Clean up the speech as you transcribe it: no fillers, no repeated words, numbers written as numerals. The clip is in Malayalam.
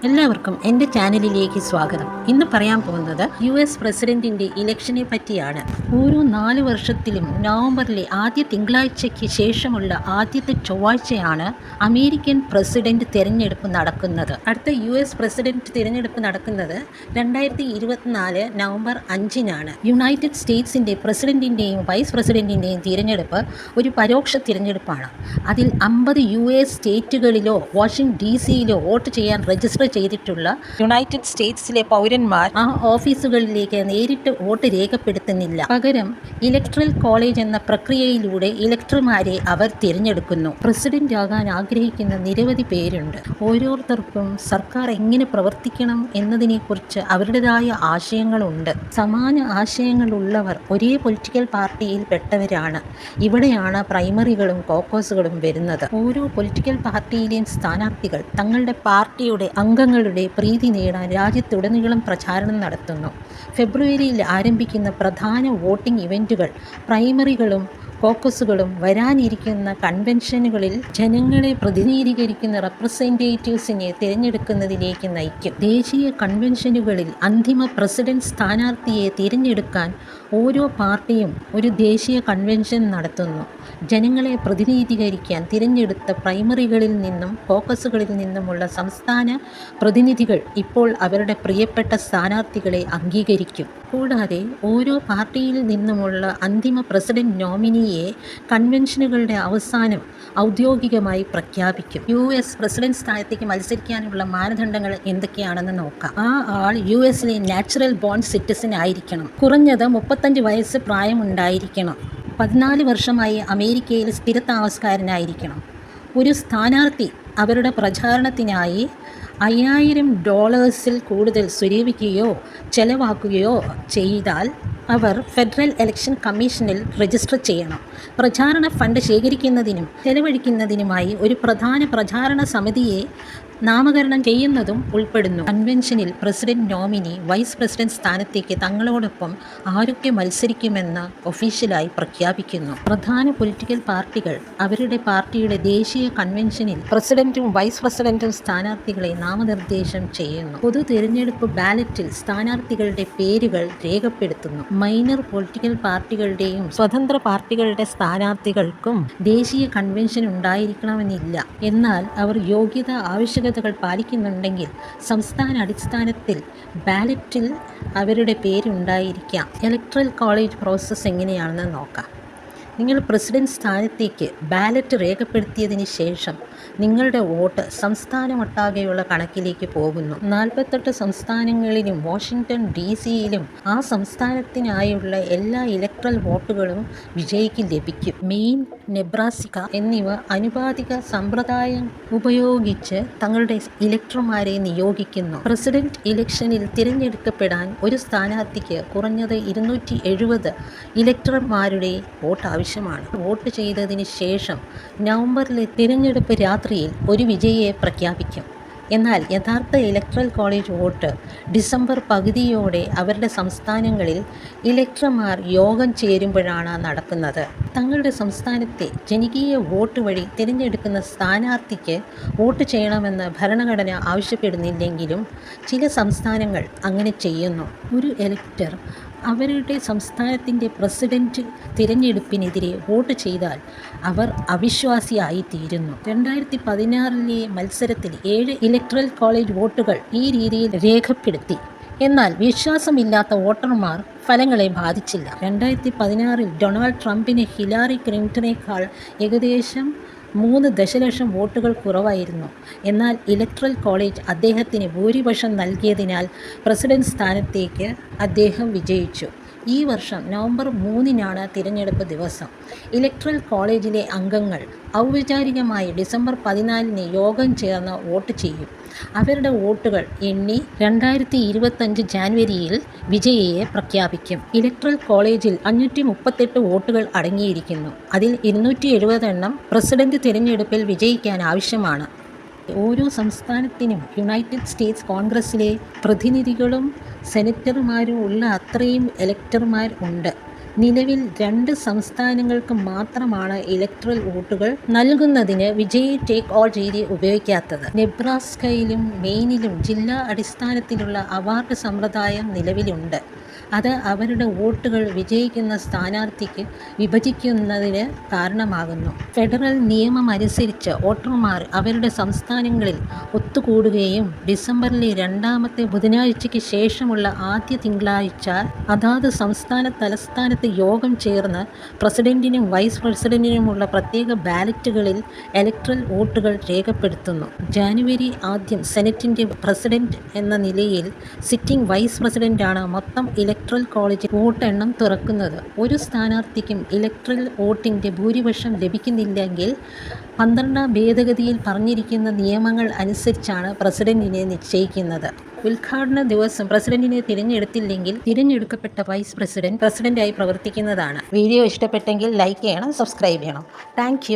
എല്ലാവർക്കും എൻ്റെ ചാനലിലേക്ക് സ്വാഗതം. ഇന്ന് പറയാൻ പോകുന്നത് US പ്രസിഡന്റിൻ്റെ ഇലക്ഷനെ പറ്റിയാണ്. ഓരോ 4 വർഷത്തിലും നവംബറിലെ ആദ്യ തിങ്കളാഴ്ചയ്ക്ക് ശേഷമുള്ള ആദ്യത്തെ ചൊവ്വാഴ്ചയാണ് അമേരിക്കൻ പ്രസിഡന്റ് തിരഞ്ഞെടുപ്പ് നടക്കുന്നത്. അടുത്ത US പ്രസിഡന്റ് തിരഞ്ഞെടുപ്പ് നടക്കുന്നത് 2024 നവംബർ 5-നാണ്. യുണൈറ്റഡ് സ്റ്റേറ്റ്സിൻ്റെ പ്രസിഡന്റിൻ്റെയും വൈസ് പ്രസിഡന്റിൻ്റെയും തിരഞ്ഞെടുപ്പ് ഒരു പരോക്ഷ തിരഞ്ഞെടുപ്പാണ്. അതിൽ 50 US സ്റ്റേറ്റുകളിലോ വാഷിംഗ്ടൺ DC-യിലോ വോട്ട് ചെയ്യാൻ രജിസ്റ്റർ ചെയ്തിട്ടുള്ള യുണൈറ്റഡ് സ്റ്റേറ്റ്സിലെ പൗരന്മാർ ആ ഓഫീസുകളിലേക്ക് നേരിട്ട് വോട്ട് രേഖപ്പെടുത്തുന്നില്ല. പകരം ഇലക്ട്രൽ കോളേജ് എന്ന പ്രക്രിയയിലൂടെ ഇലക്ടർമാരെ അവർ തിരഞ്ഞെടുക്കുന്നു. പ്രസിഡന്റ് ആകാൻ ആഗ്രഹിക്കുന്ന നിരവധി പേരുണ്ട്. ഓരോരുത്തർക്കും സർക്കാർ എങ്ങനെ പ്രവർത്തിക്കണം എന്നതിനെക്കുറിച്ച് അവരുടേതായ ആശയങ്ങളുണ്ട്. സമാന ആശയങ്ങളുള്ളവർ ഒരേ പൊളിറ്റിക്കൽ പാർട്ടിയിൽ പെട്ടവരാണ്. ഇവിടെയാണ് പ്രൈമറികളും കോക്കോസുകളും വരുന്നത്. ഓരോ പൊളിറ്റിക്കൽ പാർട്ടിയിലെയും സ്ഥാനാർത്ഥികൾ തങ്ങളുടെ പാർട്ടിയുടെ അംഗങ്ങളുടെ പ്രീതി നേടാൻ രാജ്യത്തുടനീളം പ്രചാരണം നടത്തുന്നു. ഫെബ്രുവരിയിൽ ആരംഭിക്കുന്ന പ്രധാന വോട്ടിംഗ് ഇവൻറ്റുകൾ പ്രൈമറികളും കോക്കസുകളും വരാനിരിക്കുന്ന കൺവെൻഷനുകളിൽ ജനങ്ങളെ പ്രതിനിധീകരിക്കുന്ന റെപ്രസെൻറ്റേറ്റീവ്സിനെ തിരഞ്ഞെടുക്കുന്നതിലേക്ക് നയിക്കും. ദേശീയ കൺവെൻഷനുകളിൽ അന്തിമ പ്രസിഡന്റ് സ്ഥാനാർത്ഥിയെ തിരഞ്ഞെടുക്കാൻ ഓരോ പാർട്ടിയും ഒരു ദേശീയ കൺവെൻഷൻ നടത്തുന്നു. ജനങ്ങളെ പ്രതിനിധീകരിക്കാൻ തിരഞ്ഞെടുത്ത പ്രൈമറികളിൽ നിന്നും കോക്കസുകളിൽ നിന്നുമുള്ള സംസ്ഥാന പ്രതിനിധികൾ ഇപ്പോൾ അവരുടെ പ്രിയപ്പെട്ട സ്ഥാനാർത്ഥികളെ അംഗീകരിക്കും. കൂടാതെ ഓരോ പാർട്ടിയിൽ നിന്നുമുള്ള അന്തിമ പ്രസിഡന്റ് നോമിനിയെ കൺവെൻഷനുകളുടെ അവസാനം ഔദ്യോഗികമായി പ്രഖ്യാപിക്കും. US പ്രസിഡന്റ് സ്ഥാനത്തേക്ക് മത്സരിക്കാനുള്ള മാനദണ്ഡങ്ങൾ എന്തൊക്കെയാണെന്ന് നോക്കാം. ആ ആൾ US-ലെ നാച്ചുറൽ ബോൺ സിറ്റിസൺ ആയിരിക്കണം. കുറഞ്ഞത് 35 വയസ്സ് പ്രായമുണ്ടായിരിക്കണം. 14 വർഷമായി അമേരിക്കയിൽ സ്ഥിരതാമസക്കാരനായിരിക്കണം. ഒരു സ്ഥാനാർത്ഥി അവരുടെ പ്രചാരണത്തിനായി $5000 കൂടുതൽ സ്വരൂപിക്കുകയോ ചെലവാക്കുകയോ ചെയ്താൽ അവർ ഫെഡറൽ ഇലക്ഷൻ കമ്മീഷനിൽ രജിസ്റ്റർ ചെയ്യണം. പ്രചാരണ ഫണ്ട് ശേഖരിക്കുന്നതിനും ചെലവഴിക്കുന്നതിനുമായി ഒരു പ്രധാന പ്രചാരണ സമിതിയെ നാമകരണം ചെയ്യുന്നതും ഉൾപ്പെടുന്നു. കൺവെൻഷനിൽ പ്രസിഡന്റ് നോമിനി വൈസ് പ്രസിഡന്റ് സ്ഥാനത്തേക്ക് തങ്ങളോടൊപ്പം ആരൊക്കെ മത്സരിക്കുമെന്ന് ഒഫീഷ്യലായി പ്രഖ്യാപിക്കുന്നു. പ്രധാന പൊളിറ്റിക്കൽ പാർട്ടികൾ അവരുടെ പാർട്ടിയുടെ ദേശീയ കൺവെൻഷനിൽ പ്രസിഡന്റും വൈസ് പ്രസിഡന്റും സ്ഥാനാർത്ഥികളെ നാമനിർദ്ദേശം ചെയ്യുന്നു. പൊതു തിരഞ്ഞെടുപ്പ് ബാലറ്റിൽ സ്ഥാനാർത്ഥികളുടെ പേരുകൾ രേഖപ്പെടുത്തുന്നു. മൈനർ പൊളിറ്റിക്കൽ പാർട്ടികളുടെയും സ്വതന്ത്ര പാർട്ടികളുടെ സ്ഥാനാർത്ഥികൾക്കും ദേശീയ കൺവെൻഷൻ ഉണ്ടായിരിക്കണമെന്നില്ല. എന്നാൽ അവർ യോഗ്യത ആവശ്യകതകൾ പാലിക്കുന്നുണ്ടെങ്കിൽ സംസ്ഥാന അടിസ്ഥാനത്തിൽ ബാലറ്റിൽ അവരുടെ പേരുണ്ടായിരിക്കാം. ഇലക്ട്രൽ കോളേജ് പ്രോസസ്സ് എങ്ങനെയാണെന്ന് നോക്കാം. നിങ്ങൾ പ്രസിഡന്റ് സ്ഥാനത്തേക്ക് ബാലറ്റ് രേഖപ്പെടുത്തിയതിന് ശേഷം നിങ്ങളുടെ വോട്ട് സംസ്ഥാനമൊട്ടാകെയുള്ള കണക്കിലേക്ക് പോകുന്നു. 48 സംസ്ഥാനങ്ങളിലും വാഷിംഗ്ടൺ DC-യിലും ആ സംസ്ഥാനത്തിനായുള്ള എല്ലാ ഇലക്ട്രൽ വോട്ടുകളും വിജയിക്ക് ലഭിക്കും. മെയിൻ, നെബ്രാസ്ക എന്നിവ അനുപാതിക സമ്പ്രദായം ഉപയോഗിച്ച് തങ്ങളുടെ ഇലക്ടർമാരെ നിയോഗിക്കുന്നു. പ്രസിഡന്റ് ഇലക്ഷനിൽ തിരഞ്ഞെടുക്കപ്പെടാൻ ഒരു സ്ഥാനാർത്ഥിക്ക് കുറഞ്ഞത് 270 ഇലക്ടർമാരുടെ വോട്ട് ആവശ്യമാണ്. വോട്ട് ചെയ്തതിന് ശേഷം നവംബറിലെ തിരഞ്ഞെടുപ്പ് രാത്രിയിൽ ഒരു വിജയിയെ പ്രഖ്യാപിക്കും. എന്നാൽ യഥാർത്ഥ ഇലക്ട്രൽ കോളേജ് വോട്ട് ഡിസംബർ പകുതിയോടെ അവരുടെ സംസ്ഥാനങ്ങളിൽ ഇലക്ടർമാർ യോഗം ചേരുമ്പോഴാണ് നടക്കുന്നത്. തങ്ങളുടെ സംസ്ഥാനത്തെ ജനകീയ വോട്ട് വഴി തിരഞ്ഞെടുക്കുന്ന സ്ഥാനാർത്ഥിക്ക് വോട്ട് ചെയ്യണമെന്ന് ഭരണഘടന ആവശ്യപ്പെടുന്നില്ലെങ്കിലും ചില സംസ്ഥാനങ്ങൾ അങ്ങനെ ചെയ്യുന്നു. ഒരു ഇലക്ടർ അവരുടെ സംസ്ഥാനത്തിൻ്റെ പ്രസിഡന്റ് തിരഞ്ഞെടുപ്പിനെതിരെ വോട്ട് ചെയ്താൽ അവർ അവിശ്വാസിയായിത്തീരുന്നു. 2016 മത്സരത്തിൽ 7 ഇലക്ട്രൽ കോളേജ് വോട്ടുകൾ ഈ രീതിയിൽ രേഖപ്പെടുത്തി. എന്നാൽ വിശ്വാസമില്ലാത്ത വോട്ടർമാർ ഫലങ്ങളെ ബാധിച്ചില്ല. 2016 ഡൊണാൾഡ് ട്രംപിന് ഹിലാരി ക്ലിന്റണേക്കാൾ ഏകദേശം 3 ദശലക്ഷം വോട്ടുകൾ കുറവായിരുന്നു. എന്നാൽ ഇലക്ട്രൽ കോളേജ് അദ്ദേഹത്തിന് ഭൂരിപക്ഷം നൽകിയതിനാൽ പ്രസിഡന്റ് സ്ഥാനത്തേക്ക് അദ്ദേഹം വിജയിച്ചു. ഈ വർഷം നവംബർ 3-നാണ് തിരഞ്ഞെടുപ്പ് ദിവസം. ഇലക്ട്രൽ കോളേജിലെ അംഗങ്ങൾ ഔപചാരികമായി ഡിസംബർ 14-ന് യോഗം ചേർന്ന് വോട്ട് ചെയ്യും. അവരുടെ വോട്ടുകൾ എണ്ണി 2025 ജാനുവരിയിൽ വിജയിയെ പ്രഖ്യാപിക്കും. ഇലക്ട്രൽ കോളേജിൽ 538 വോട്ടുകൾ അടങ്ങിയിരിക്കുന്നു. അതിൽ 270 എണ്ണം പ്രസിഡന്റ് തിരഞ്ഞെടുപ്പിൽ വിജയിക്കാൻ ആവശ്യമാണ്. ഓരോ സംസ്ഥാനത്തിനും യുണൈറ്റഡ് സ്റ്റേറ്റ്സ് കോൺഗ്രസ്സിലെ പ്രതിനിധികളും സെനറ്റർമാരും ഉള്ള അത്രയും ഇലക്ടർമാർ ഉണ്ട്. നിലവിൽ 2 സംസ്ഥാനങ്ങൾക്ക് മാത്രമാണ് ഇലക്ട്രൽ വോട്ടുകൾ നൽകുന്നതിന് വിജയ് ടേക്ക് ഓൾ രീതി ഉപയോഗിക്കാത്തത്. നെബ്രാസ്കയിലും മെയിനിലും ജില്ലാ അടിസ്ഥാനത്തിലുള്ള അവാർഡ് സമ്പ്രദായം നിലവിലുണ്ട്. അത് അവരുടെ വോട്ടുകൾ വിജയിക്കുന്ന സ്ഥാനാർത്ഥിക്ക് വിഭജിക്കുന്നതിന് കാരണമാകുന്നു. ഫെഡറൽ നിയമമനുസരിച്ച് വോട്ടർമാർ അവരുടെ സംസ്ഥാനങ്ങളിൽ ഒത്തുകൂടുകയും ഡിസംബറിലെ 2ാമത്തെ ബുധനാഴ്ചയ്ക്ക് ശേഷമുള്ള ആദ്യ തിങ്കളാഴ്ച അതാത് സംസ്ഥാന തലസ്ഥാനത്ത് യോഗം ചേർന്ന് പ്രസിഡന്റിനും വൈസ് പ്രസിഡന്റിനുമുള്ള പ്രത്യേക ബാലറ്റുകളിൽ ഇലക്ട്രൽ വോട്ടുകൾ രേഖപ്പെടുത്തുന്നു. ജനുവരി 1 സെനറ്റിന്റെ പ്രസിഡന്റ് എന്ന നിലയിൽ സിറ്റിംഗ് വൈസ് പ്രസിഡന്റാണ് മൊത്തം ഇലക്ട്രൽ കോളേജ് വോട്ടെണ്ണം തുറക്കുന്നത്. ഒരു സ്ഥാനാർത്ഥിക്കും ഇലക്ട്രൽ വോട്ടിന്റെ ഭൂരിപക്ഷം ലഭിക്കുന്നില്ലെങ്കിൽ 12ാം ഭേദഗതിയിൽ പറഞ്ഞിരിക്കുന്ന നിയമങ്ങൾ അനുസരിച്ചാണ് പ്രസിഡന്റിനെ നിശ്ചയിക്കുന്നത്. ഉദ്ഘാടന ദിവസം പ്രസിഡന്റിനെ തിരഞ്ഞെടുത്തില്ലെങ്കിൽ തിരഞ്ഞെടുക്കപ്പെട്ട വൈസ് പ്രസിഡന്റായി പ്രവർത്തിക്കുന്നതാണ്. വീഡിയോ ഇഷ്ടപ്പെട്ടെങ്കിൽ ലൈക്ക് ചെയ്യണം, സബ്സ്ക്രൈബ് ചെയ്യണം. താങ്ക്